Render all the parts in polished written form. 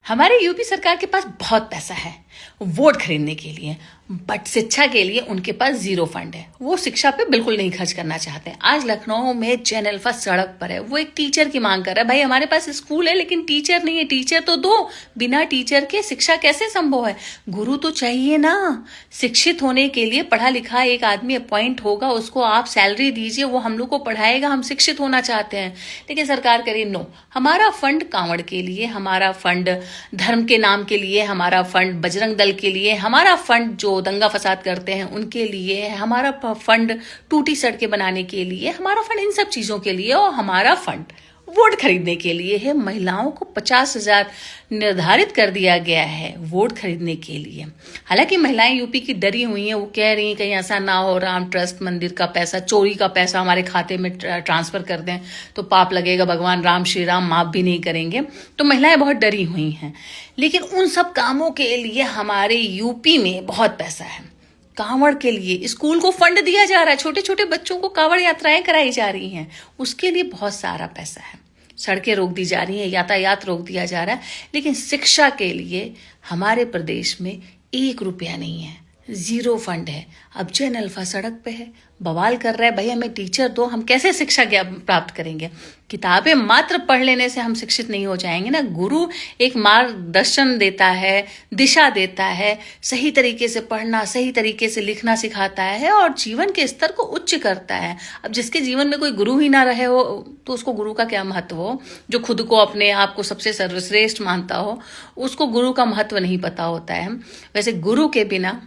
हमारे यूपी सरकार के पास बहुत पैसा है वोट खरीदने के लिए, बट शिक्षा के लिए उनके पास जीरो फंड है। वो शिक्षा पे बिल्कुल नहीं खर्च करना चाहते। आज लखनऊ में जैन अल्फा सड़क पर है, वो एक टीचर की मांग कर रहा है। भाई हमारे पास स्कूल है लेकिन टीचर नहीं है, टीचर तो दो। बिना टीचर के शिक्षा कैसे संभव है? गुरु तो चाहिए ना। शिक्षित होने के लिए पढ़ा लिखा एक आदमी अपॉइंट होगा, उसको आप सैलरी दीजिए, वो हम लोग को पढ़ाएगा। हम शिक्षित होना चाहते हैं लेकिन सरकार करे नो। हमारा फंड कांवड़ के लिए, हमारा फंड धर्म के नाम के लिए, हमारा फंड बजरंग दल के लिए, हमारा फंड जो दंगा फसाद करते हैं उनके लिए है, हमारा फंड टूटी सड़कें बनाने के लिए, हमारा फंड इन सब चीजों के लिए, और हमारा फंड वोट खरीदने के लिए है। महिलाओं को 50,000 निर्धारित कर दिया गया है वोट खरीदने के लिए। हालांकि महिलाएं यूपी की डरी हुई हैं, वो कह रही हैं कहीं ऐसा ना हो राम ट्रस्ट मंदिर का पैसा, चोरी का पैसा हमारे खाते में ट्रांसफर कर दें तो पाप लगेगा, भगवान राम श्री राम माफ भी नहीं करेंगे। तो महिलाएं बहुत डरी हुई हैं। लेकिन उन सब कामों के लिए हमारे यूपी में बहुत पैसा है। कांवड़ के लिए स्कूल को फंड दिया जा रहा है, छोटे छोटे बच्चों को कांवड़ यात्राएं कराई जा रही हैं, उसके लिए बहुत सारा पैसा है। सड़कें रोक दी जा रही हैं, यातायात रोक दिया जा रहा है, लेकिन शिक्षा के लिए हमारे प्रदेश में 1 रुपया नहीं है, जीरो फंड है। अब जैन अल्फा सड़क पे है, बवाल कर रहा है भाई हमें टीचर दो, हम कैसे शिक्षा प्राप्त करेंगे? किताबें मात्र पढ़ लेने से हम शिक्षित नहीं हो जाएंगे ना। गुरु एक मार्गदर्शन देता है, दिशा देता है, सही तरीके से पढ़ना, सही तरीके से लिखना सिखाता है और जीवन के स्तर को उच्च करता है। अब जिसके जीवन में कोई गुरु ही ना रहे हो तो उसको गुरु का क्या महत्व हो? जो खुद को अपने आप को सबसे सर्वश्रेष्ठ मानता हो उसको गुरु का महत्व नहीं पता होता है। वैसे गुरु के बिना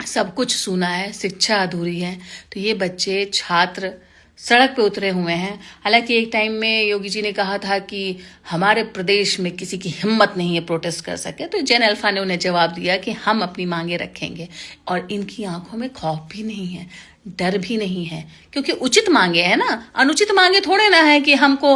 सब कुछ सूना है, शिक्षा अधूरी है। तो ये बच्चे छात्र सड़क पे उतरे हुए हैं। हालांकि एक टाइम में योगी जी ने कहा था कि हमारे प्रदेश में किसी की हिम्मत नहीं है प्रोटेस्ट कर सके, तो जैन अल्फा ने उन्हें जवाब दिया कि हम अपनी मांगे रखेंगे। और इनकी आंखों में खौफ भी नहीं है, डर भी नहीं है, क्योंकि उचित मांगे है ना। अनुचित मांगे थोड़े ना है कि हमको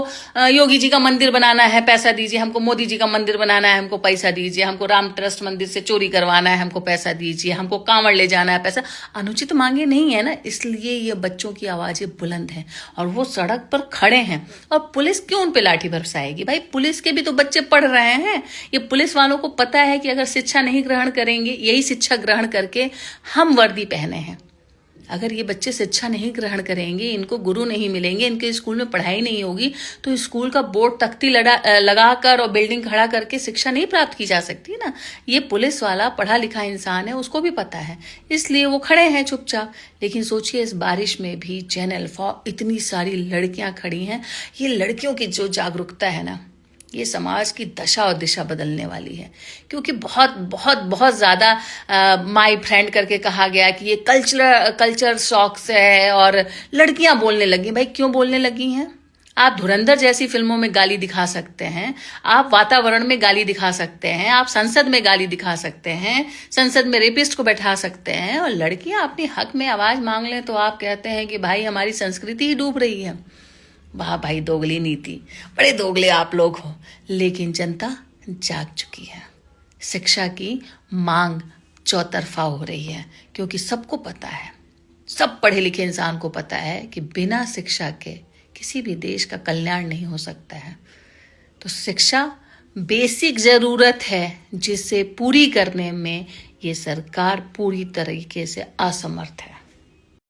योगी जी का मंदिर बनाना है पैसा दीजिए, हमको मोदी जी का मंदिर बनाना है हमको पैसा दीजिए, हमको राम ट्रस्ट मंदिर से चोरी करवाना है हमको पैसा दीजिए, हमको कांवड़ ले जाना है पैसा। अनुचित मांगे नहीं है ना, इसलिए ये बच्चों की आवाजें बुलंद हैं और वो सड़क पर खड़े हैं। और पुलिस क्यों उन पे लाठी बरसाएगी? भाई पुलिस के भी तो बच्चे पढ़ रहे हैं। ये पुलिस वालों को पता है कि अगर शिक्षा नहीं ग्रहण करेंगे, यही शिक्षा ग्रहण करके हम वर्दी पहने हैं, अगर ये बच्चे शिक्षा नहीं ग्रहण करेंगे, इनको गुरु नहीं मिलेंगे, इनके स्कूल में पढ़ाई नहीं होगी, तो स्कूल का बोर्ड तख्ती लगाकर और बिल्डिंग खड़ा करके शिक्षा नहीं प्राप्त की जा सकती ना। ये पुलिस वाला पढ़ा लिखा इंसान है, उसको भी पता है, इसलिए वो खड़े हैं चुपचाप। लेकिन सोचिए इस बारिश में भी जैन अल्फा, इतनी सारी लड़कियां खड़ी हैं। ये लड़कियों की जो जागरूकता है ना, ये समाज की दशा और दिशा बदलने वाली है। क्योंकि बहुत बहुत बहुत ज़्यादा माई फ्रेंड करके कहा गया कि ये कल्चर शॉक से है और लड़कियां बोलने लगी। भाई क्यों बोलने लगी हैं? आप धुरंधर जैसी फिल्मों में गाली दिखा सकते हैं, आप वातावरण में गाली दिखा सकते हैं, आप संसद में गाली दिखा सकते हैं, संसद में रेपिस्ट को बैठा सकते हैं, और लड़कियां अपने हक में आवाज मांग लें तो आप कहते हैं कि भाई हमारी संस्कृति ही डूब रही है। वाह भाई, दोगली नीति, बड़े दोगले आप लोग हो। लेकिन जनता जाग चुकी है। शिक्षा की मांग चौतरफा हो रही है, क्योंकि सबको पता है, सब पढ़े लिखे इंसान को पता है कि बिना शिक्षा के किसी भी देश का कल्याण नहीं हो सकता है। तो शिक्षा बेसिक जरूरत है, जिसे पूरी करने में ये सरकार पूरी तरीके से असमर्थ है।